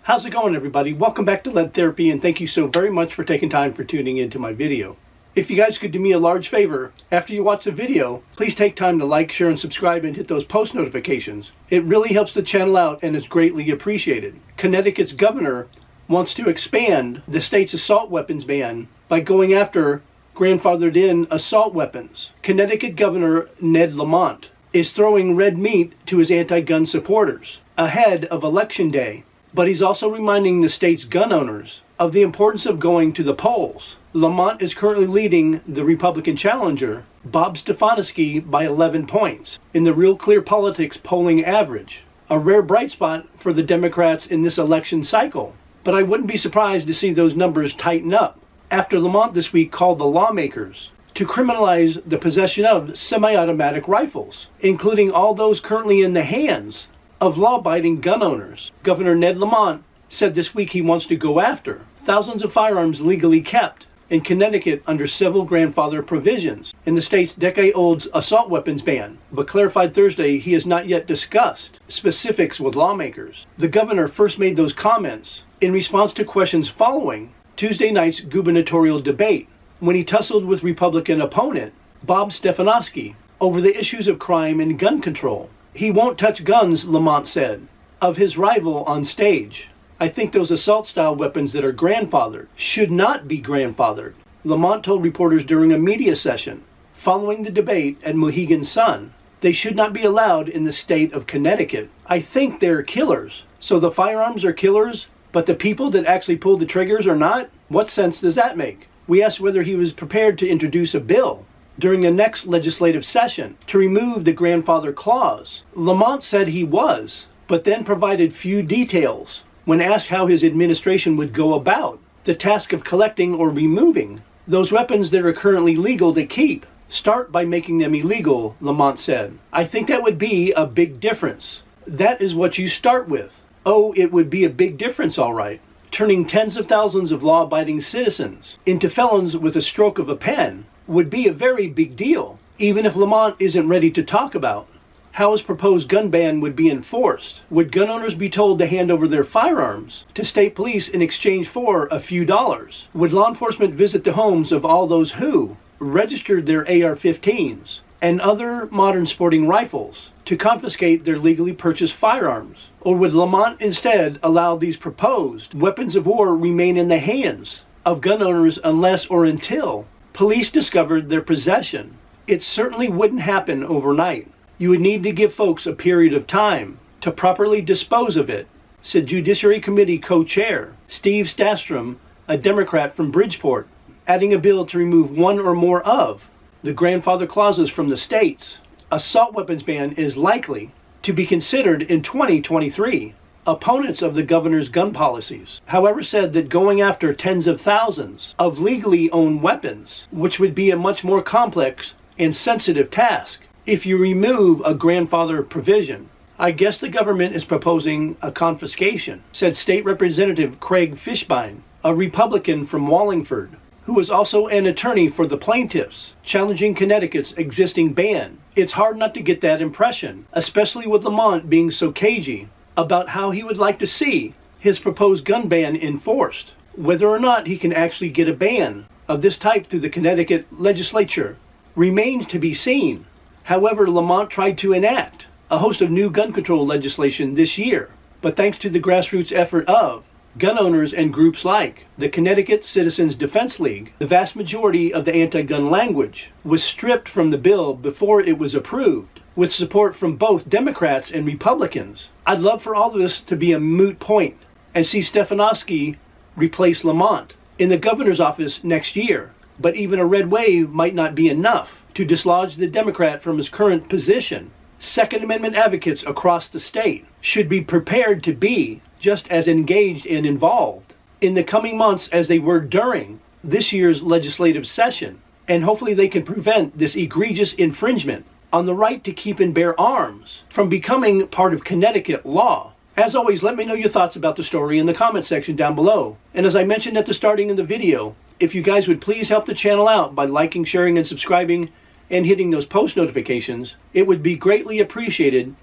How's it going, everybody? Welcome back to Lead Therapy, and thank you so very much for taking time for tuning into my video. If you guys could do me a large favor, after you watch the video, please take time to like, share, and subscribe and hit those post notifications. It really helps the channel out and is greatly appreciated. Connecticut's governor wants to expand the state's assault weapons ban by going after grandfathered in assault weapons. Connecticut Governor Ned Lamont is throwing red meat to his anti-gun supporters ahead of Election Day. But he's also reminding the state's gun owners of the importance of going to the polls. Lamont is currently leading the Republican challenger, Bob Stefanski, by 11 points in the Real Clear Politics polling average, a rare bright spot for the Democrats in this election cycle. But I wouldn't be surprised to see those numbers tighten up after Lamont this week called the lawmakers to criminalize the possession of semi-automatic rifles, including all those currently in the hands of law-abiding gun owners. Governor Ned Lamont said this week he wants to go after thousands of firearms legally kept in Connecticut under civil grandfather provisions in the state's decade-old assault weapons ban, but clarified Thursday he has not yet discussed specifics with lawmakers. The governor first made those comments in response to questions following Tuesday night's gubernatorial debate when he tussled with Republican opponent Bob Stefanski over the issues of crime and gun control. He won't touch guns, Lamont said, of his rival on stage. I think those assault-style weapons that are grandfathered should not be grandfathered, Lamont told reporters during a media session following the debate at Mohegan Sun. They should not be allowed in the state of Connecticut. I think they're killers. So the firearms are killers, but the people that actually pull the triggers are not? What sense does that make? We asked whether he was prepared to introduce a bill during the next legislative session to remove the grandfather clause. Lamont said he was, but then provided few details when asked how his administration would go about the task of collecting or removing those weapons that are currently legal to keep. Start by making them illegal, Lamont said. I think that would be a big difference. That is what you start with. Oh, it would be a big difference, all right. Turning tens of thousands of law-abiding citizens into felons with a stroke of a pen would be a very big deal, even if Lamont isn't ready to talk about how his proposed gun ban would be enforced. Would gun owners be told to hand over their firearms to state police in exchange for a few dollars? Would law enforcement visit the homes of all those who registered their AR-15s and other modern sporting rifles to confiscate their legally purchased firearms? Or would Lamont instead allow these proposed weapons of war remain in the hands of gun owners unless or until police discovered their possession? It certainly wouldn't happen overnight. You would need to give folks a period of time to properly dispose of it, said Judiciary Committee co-chair Steve Stastrom, a Democrat from Bridgeport, adding a bill to remove one or more of the grandfather clauses from the state's assault weapons ban is likely to be considered in 2023. Opponents of the governor's gun policies, however, said that going after tens of thousands of legally owned weapons, which would be a much more complex and sensitive task if you remove a grandfather provision. I guess the government is proposing a confiscation, said State Representative Craig Fishbein, a Republican from Wallingford, who was also an attorney for the plaintiffs challenging Connecticut's existing ban. It's hard not to get that impression, especially with Lamont being so cagey about how he would like to see his proposed gun ban enforced. Whether or not he can actually get a ban of this type through the Connecticut legislature remains to be seen. However, Lamont tried to enact a host of new gun control legislation this year, but thanks to the grassroots effort of gun owners and groups like the Connecticut Citizens Defense League, the vast majority of the anti-gun language was stripped from the bill before it was approved, with support from both Democrats and Republicans. I'd love for all of this to be a moot point and see Stefanski replace Lamont in the governor's office next year. But even a red wave might not be enough to dislodge the Democrat from his current position. Second Amendment advocates across the state should be prepared to be just as engaged and involved in the coming months as they were during this year's legislative session. And hopefully they can prevent this egregious infringement on the right to keep and bear arms from becoming part of Connecticut law. As always, let me know your thoughts about the story in the comment section down below. And as I mentioned at the starting of the video, if you guys would please help the channel out by liking, sharing, and subscribing, and hitting those post notifications, it would be greatly appreciated.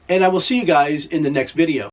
And I will see you guys in the next video.